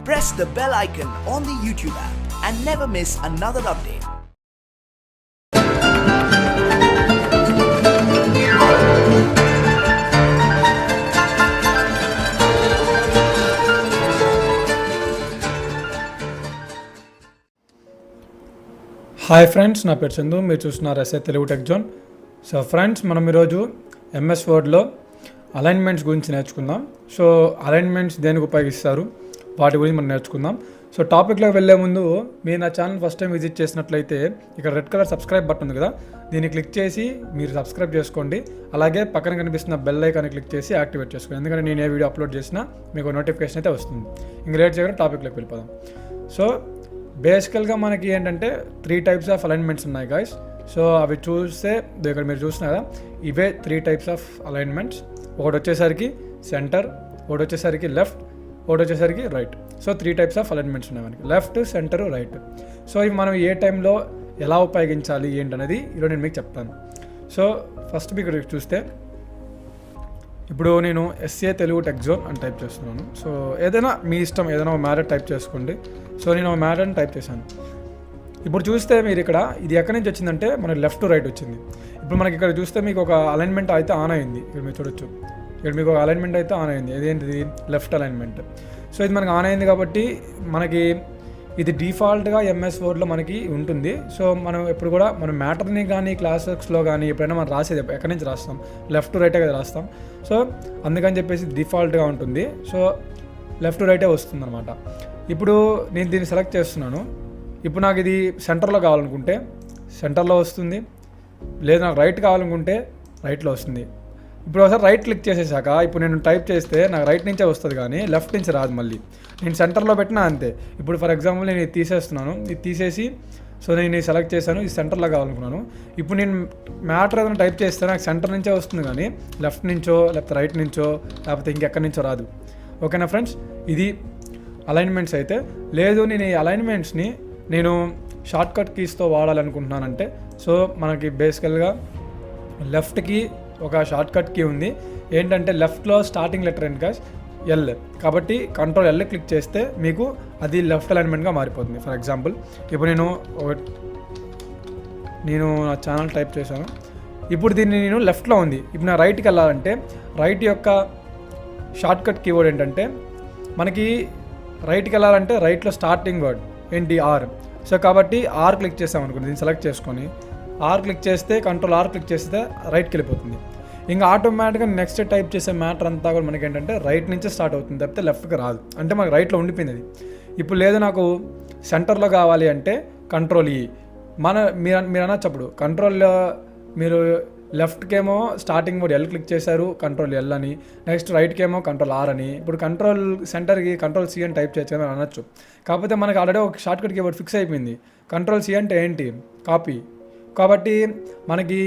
press the bell icon on the YouTube app and never miss another update. Hi friends, నా పేరు చందు. మీరు చూస్తున్నారు S A Telugu tech zone. So friends, మనం ఈరోజు MS వర్డ్లో alignments గురించి నేర్చుకుందాం. సో అలైన్మెంట్స్ దేనికి ఉపయోగిస్తారు, వాటి గురించి మనం నేర్చుకుందాం. సో టాపిక్లోకి వెళ్ళే ముందు మీరు నా ఛానల్ ఫస్ట్ టైం విజిట్ చేసినట్లయితే ఇక్కడ రెడ్ కలర్ సబ్స్క్రైబ్ బటన్ ఉంది కదా, దీన్ని క్లిక్ చేసి మీరు సబ్స్క్రైబ్ చేసుకోండి. అలాగే పక్కన కనిపిస్తున్న బెల్ ఐకాన్ని క్లిక్ చేసి యాక్టివేట్ చేసుకోండి, ఎందుకంటే నేను ఏ వీడియో అప్లోడ్ చేసినా మీకు నోటిఫికేషన్ అయితే వస్తుంది. ఇంక లేట్ చేయకుండా టాపిక్లోకి వెళ్ళిపోదాం. సో బేసికల్గా మనకి ఏంటంటే 3 types ఆఫ్ అలైన్మెంట్స్ ఉన్నాయి గాయ్స్. సో అవి చూస్తే ఇక్కడ మీరు చూస్తున్నారు కదా, ఇవే 3 types ఆఫ్ అలైన్మెంట్స్. ఒకటి వచ్చేసరికి సెంటర్, ఒకటి వచ్చేసరికి లెఫ్ట్, ఒకటి వచ్చేసరికి right. So 3 types of alignments ఉన్నాయి మనకి, లెఫ్ట్, సెంటర్, రైట్. సో ఇవి మనం ఏ టైంలో ఎలా ఉపయోగించాలి ఏంటనేది ఈరోజు నేను మీకు చెప్తాను. సో ఫస్ట్ మీకు చూస్తే, ఇప్పుడు నేను ఎస్ఏ తెలుగు టెక్ జోన్ అని టైప్ చేస్తున్నాను. సో ఏదైనా మీ ఇష్టం, ఏదైనా ఒక మ్యాటర్ టైప్ చేసుకోండి. సో నేను ఒక మ్యాటర్ని టైప్ చేశాను. ఇప్పుడు చూస్తే మీరు ఇక్కడ ఇది ఎక్కడి నుంచి వచ్చిందంటే మనకి లెఫ్ట్ టు రైట్ వచ్చింది. ఇప్పుడు మనకి ఇక్కడ చూస్తే మీకు ఒక అలైన్మెంట్ అయితే ఆన్ అయింది. ఇక్కడ మీరు చూడొచ్చు, ఇక్కడ మీకు ఒక అలైన్మెంట్ అయితే ఆన్ అయింది. ఇదేంటిది? Left alignment. సో ఇది మనకి ఆన్ అయింది కాబట్టి మనకి ఇది డిఫాల్ట్గా ఎంఎస్ వర్డ్లో మనకి ఉంటుంది. సో మనం ఎప్పుడు కూడా మనం మ్యాటర్ని కానీ క్లాసెస్లో కానీ ఎప్పుడైనా మనం రాసేది ఎక్కడి నుంచి రాస్తాం, లెఫ్ట్ టు రైటే కదా రాస్తాం. సో అందుకని చెప్పేసి డిఫాల్ట్గా ఉంటుంది. సో లెఫ్ట్ టు రైటే వస్తుంది అనమాట. ఇప్పుడు నేను దీన్ని సెలెక్ట్ చేస్తున్నాను. ఇప్పుడు నాకు ఇది సెంటర్లో కావాలనుకుంటే సెంటర్లో వస్తుంది, లేదు నాకు రైట్ కావాలనుకుంటే రైట్లో వస్తుంది. ఇప్పుడు ఒకసారి రైట్ క్లిక్ చేసేసాక ఇప్పుడు నేను టైప్ చేస్తే నాకు రైట్ నుంచే వస్తుంది కానీ లెఫ్ట్ నుంచి రాదు. మళ్ళీ నేను సెంటర్లో పెట్టినా అంతే. ఇప్పుడు ఫర్ ఎగ్జాంపుల్ నేను ఇది తీసేస్తున్నాను, ఇది తీసేసి సో నేను సెలెక్ట్ చేశాను, ఇది సెంటర్లో కావాలనుకున్నాను. ఇప్పుడు నేను మ్యాటర్ ఏదైనా టైప్ చేస్తే నాకు సెంటర్ నుంచే వస్తుంది కానీ లెఫ్ట్ నుంచో లేకపోతే రైట్ నుంచో లేకపోతే ఇంకెక్కడి నుంచో రాదు. ఓకేనా ఫ్రెండ్స్? ఇది అలైన్మెంట్స్. అయితే లేదు నేను ఈ అలైన్మెంట్స్ని నేను షార్ట్కట్ కీస్తో వాడాలనుకుంటున్నానంటే, సో మనకి బేసికల్గా లెఫ్ట్కి ఒక షార్ట్కట్ కీ ఉంది. ఏంటంటే లెఫ్ట్లో స్టార్టింగ్ లెటర్ ఏంటి గాయ్స్? ఎల్. కాబట్టి కంట్రోల్ ఎల్ క్లిక్ చేస్తే మీకు అది లెఫ్ట్ అలైన్మెంట్గా మారిపోతుంది. ఫర్ ఎగ్జాంపుల్ ఇప్పుడు నేను నా ఛానల్ టైప్ చేశాను. ఇప్పుడు దీన్ని నేను లెఫ్ట్లో ఉంది. ఇప్పుడు నా రైట్కి వెళ్ళాలంటే రైట్ యొక్క షార్ట్కట్ కీవర్డ్ ఏంటంటే మనకి రైట్కి వెళ్ళాలంటే రైట్లో స్టార్టింగ్ వర్డ్ ఏంటి? ఆర్. సో కాబట్టి ఆర్ క్లిక్ చేసాం అనుకోండి, దీన్ని సెలెక్ట్ చేసుకొని ఆర్ క్లిక్ చేస్తే కంట్రోల్ ఆర్ క్లిక్ చేస్తే రైట్కి వెళ్ళిపోతుంది. ఇంకా ఆటోమేటిక్గా నెక్స్ట్ టైప్ చేసే మ్యాటర్ అంతా కూడా మనకి ఏంటంటే రైట్ నుంచే స్టార్ట్ అవుతుంది తప్పితే లెఫ్ట్కి రాదు. అంటే మనకు రైట్లో ఉండిపోయింది అది. ఇప్పుడు లేదు నాకు సెంటర్లో కావాలి అంటే కంట్రోల్ ఈ. మీరు అనొచ్చు అప్పుడు కంట్రోల్లో మీరు లెఫ్ట్కేమో స్టార్టింగ్ వర్డ్ ఎల్ క్లిక్ చేశారు, కంట్రోల్ ఎల్ అని. నెక్స్ట్ రైట్కేమో కంట్రోల్ ఆర్ అని. ఇప్పుడు కంట్రోల్ సెంటర్కి కంట్రోల్ సి అని టైప్ చేయొచ్చు అని అనొచ్చు. కాకపోతే మనకి ఆల్రెడీ ఒక షార్ట్కట్ కీవర్డ్ ఫిక్స్ అయిపోయింది. కంట్రోల్ సి అంటే ఏంటి? కాపీ. కాబట్టి మనకి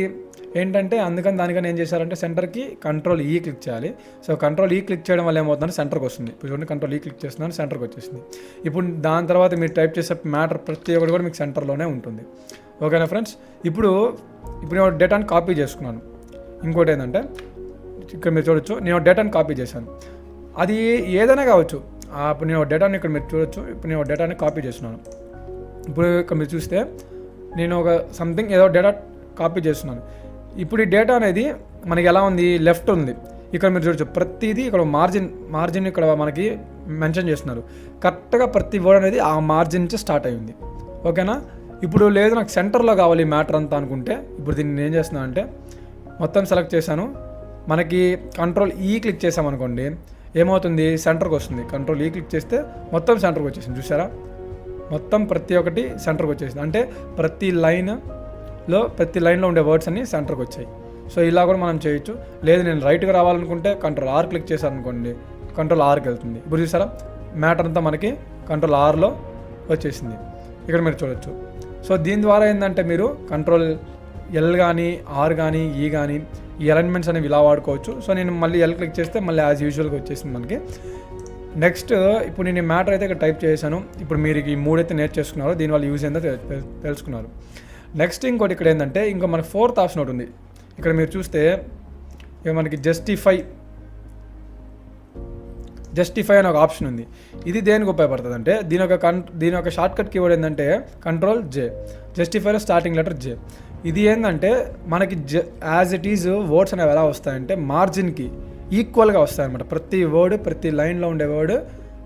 ఏంటంటే అందుకని దానికని ఏం చేశారంటే సెంటర్కి కంట్రోల్ ఈ క్లిక్ చేయాలి. సో కంట్రోల్ ఈ క్లిక్ చేయడం వల్ల ఏమవుతుందంటే సెంటర్కి వస్తుంది. ఇప్పుడు చూడండి, కంట్రోల్ ఈ క్లిక్ చేస్తున్నాను, సెంటర్కి వచ్చేసింది. ఇప్పుడు దాని తర్వాత మీరు టైప్ చేసే మ్యాటర్ ప్రతి ఒక్కటి కూడా మీకు సెంటర్లోనే ఉంటుంది. ఓకేనా ఫ్రెండ్స్? ఇప్పుడు నేను డేటాని కాపీ చేసుకున్నాను. ఇంకోటి ఏంటంటే ఇక్కడ మీరు చూడొచ్చు, నేను డేటాని కాపీ చేశాను. అది ఏదైనా కావచ్చు. ఇప్పుడు నేను డేటాని ఇక్కడ మీరు చూడొచ్చు, ఇప్పుడు నేను డేటాని కాపీ చేస్తున్నాను. ఇప్పుడు ఇక్కడ మీరు చూస్తే నేను ఒక సంథింగ్ ఏదో డేటా కాపీ చేస్తున్నాను. ఇప్పుడు ఈ డేటా అనేది మనకి ఎలా ఉంది? లెఫ్ట్ ఉంది. ఇక్కడ మీరు చూడొచ్చు ప్రతిదీ ఇక్కడ మార్జిన్ ఇక్కడ మనకి మెన్షన్ చేస్తున్నారు. కరెక్ట్గా ప్రతి వర్డ్ అనేది ఆ మార్జిన్ నుంచి స్టార్ట్ అయ్యింది. ఓకేనా? ఇప్పుడు లేదు నాకు సెంటర్లో కావాలి మ్యాటర్ అంతా అనుకుంటే ఇప్పుడు దీన్ని ఏం చేస్తున్నాను అంటే మొత్తం సెలెక్ట్ చేశాను. మనకి కంట్రోల్ ఈ క్లిక్ చేసామనుకోండి ఏమవుతుంది? సెంటర్కి వస్తుంది. కంట్రోల్ ఈ క్లిక్ చేస్తే మొత్తం సెంటర్కి వచ్చేసింది. చూసారా? మొత్తం ప్రతి ఒక్కటి సెంటర్కి వచ్చేసింది. అంటే ప్రతి లైన్లో ఉండే వర్డ్స్ అన్నీ సెంటర్కి వచ్చాయి. సో ఇలా కూడా మనం చేయొచ్చు. లేదు నేను రైట్గా రావాలనుకుంటే కంట్రోల్ ఆర్ క్లిక్ చేశాను అనుకోండి, కంట్రోల్ ఆర్కి వెళ్తుంది. ఇప్పుడు చూసారా? మ్యాటర్ అంతా మనకి కంట్రోల్ ఆర్లో వచ్చేసింది. ఇక్కడ మీరు చూడొచ్చు. సో దీని ద్వారా ఏంటంటే మీరు కంట్రోల్ ఎల్ కానీ ఆర్ కానీ ఈ కానీ ఈ అలైన్మెంట్స్ అనేవి ఇలా వాడుకోవచ్చు. సో నేను మళ్ళీ ఎల్ క్లిక్ చేస్తే మళ్ళీ యాజ్ యూజువల్గా వచ్చేసింది మనకి. నెక్స్ట్ ఇప్పుడు నేను ఈ మ్యాటర్ అయితే ఇక్కడ టైప్ చేశాను. ఇప్పుడు మీరు ఈ 3 అయితే నేర్చేసుకున్నారు, దీనివల్ల యూజ్ ఏందో తెలుసుకున్నారు. నెక్స్ట్ ఇంకోటి ఇక్కడ ఏంటంటే ఇంకా మనకి 4th ఆప్షన్ ఒకటి ఉంది. ఇక్కడ మీరు చూస్తే ఇక మనకి జస్టిఫై అనే ఒక ఆప్షన్ ఉంది. ఇది దేనికి ఉపయోగపడుతుంది అంటే దీని యొక్క షార్ట్ కట్ కీవర్డ్ ఏంటంటే కంట్రోల్ జే, జస్టిఫైలో స్టార్టింగ్ లెటర్ జే. ఇది ఏంటంటే మనకి యాజ్ ఇట్ ఈజ్ వర్డ్స్ అనేవి ఎలా వస్తాయంటే మార్జిన్కి ఈక్వల్గా వస్తాయన్నమాట. ప్రతి వర్డ్ ప్రతి లైన్లో ఉండే వర్డ్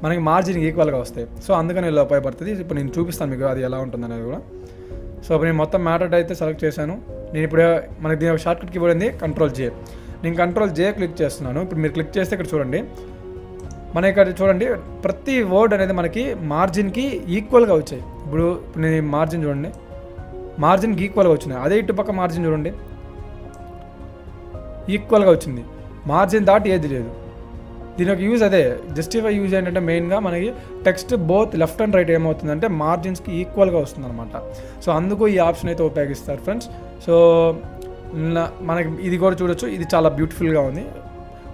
మనకి మార్జిన్కి ఈక్వల్గా వస్తాయి. సో అందుకని ఇలా ఉపయోగపడుతుంది. ఇప్పుడు నేను చూపిస్తాను మీకు అది ఎలా ఉంటుంది అనేది కూడా. సో ఇప్పుడు నేను మొత్తం మ్యాటర్ అయితే సెలెక్ట్ చేశాను. నేను ఇప్పుడు మనకి దీని ఒక షార్ట్ కట్ కీవర్డ్ ఉంది కంట్రోల్ జే. నేను కంట్రోల్ జే క్లిక్ చేస్తున్నాను. ఇప్పుడు మీరు క్లిక్ చేస్తే ఇక్కడ చూడండి, మన ఇక్కడ చూడండి ప్రతి వర్డ్ అనేది మనకి మార్జిన్కి ఈక్వల్గా వచ్చాయి. ఇప్పుడు నేను మార్జిన్ చూడండి, మార్జిన్కి ఈక్వల్గా వచ్చినాయి. అదే ఇటుపక్క మార్జిన్ చూడండి ఈక్వల్గా వచ్చింది. మార్జిన్ దాటి ఏది లేదు. దీని యొక్క యూజ్ అదే, జస్టిఫై యూజ్ ఏంటంటే మెయిన్గా మనకి text both left and right ఏమవుతుందంటే మార్జిన్స్కి ఈక్వల్గా వస్తుంది అనమాట. సో అందుకు ఈ ఆప్షన్ అయితే ఉపయోగిస్తారు ఫ్రెండ్స్. సో మనకి ఇది కూడా చూడొచ్చు, ఇది చాలా బ్యూటిఫుల్గా ఉంది.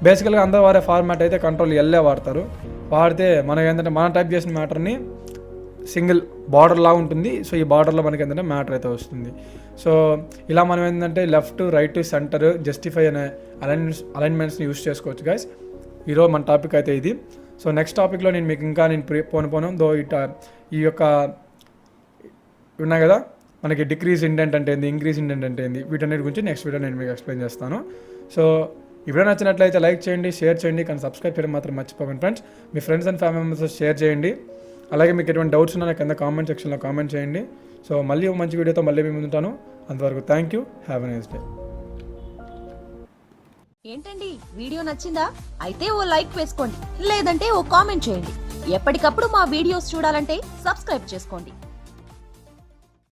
బేసికల్గా అందరూ వాడే ఫార్మాట్ అయితే కంట్రోల్ ఎల్లే వాడతారు. వాడితే మనకి ఏంటంటే మనం టైప్ చేసిన మ్యాటర్ని సింగిల్ బార్డర్ లా ఉంటుంది. సో ఈ బార్డర్లో మనకి ఏంటంటే మ్యాటర్ అయితే వస్తుంది. సో ఇలా మనం ఏంటంటే లెఫ్ట్ రైట్ సెంటర్ జస్టిఫై అనే అలైన్మెంట్స్ని యూస్ చేసుకోవచ్చు గైస్. ఈరోజు మన టాపిక్ అయితే ఇది. సో నెక్స్ట్ టాపిక్లో నేను మీకు ఇంకా పోను దో ఈ యొక్క ఉన్నాయి కదా మనకి డిక్రీజ్ ఇండెంట్ అంటే ఏంది, ఇంక్రీజ్ ఇండెంట్ అంటే ఏంది, వీటన్నిటి గురించి నెక్స్ట్ వీడియో నేను మీకు ఎక్స్ప్లెయిన్ చేస్తాను. సో ఈ వీడియో నచ్చినట్లయితే లైక్ చేయండి, షేర్ చేయండి, కానీ సబ్స్క్రైబ్ చేయడం మాత్రం మర్చిపోకండి friends. Me friends and family members share చేయండి. అలాగే మీకు ఎటువంటి డౌట్స్ ఉన్నా కింద కామెంట్ సెక్షన్లో కామెంట్ చేయండి. సో మళ్ళీ ఒక మంచి వీడియోతో మళ్ళీ మీ ముందుంటాను. అంతవరకు thank you, have a nice day. ఏంటండి వీడియో నచ్చిందా? అయితే ఓ లైక్ వేసుకోండి, లేదంటే ఓ కామెంట్ చేయండి. ఎప్పటికప్పుడు మా వీడియోస్ చూడాలంటే సబ్స్క్రైబ్ చేసుకోండి.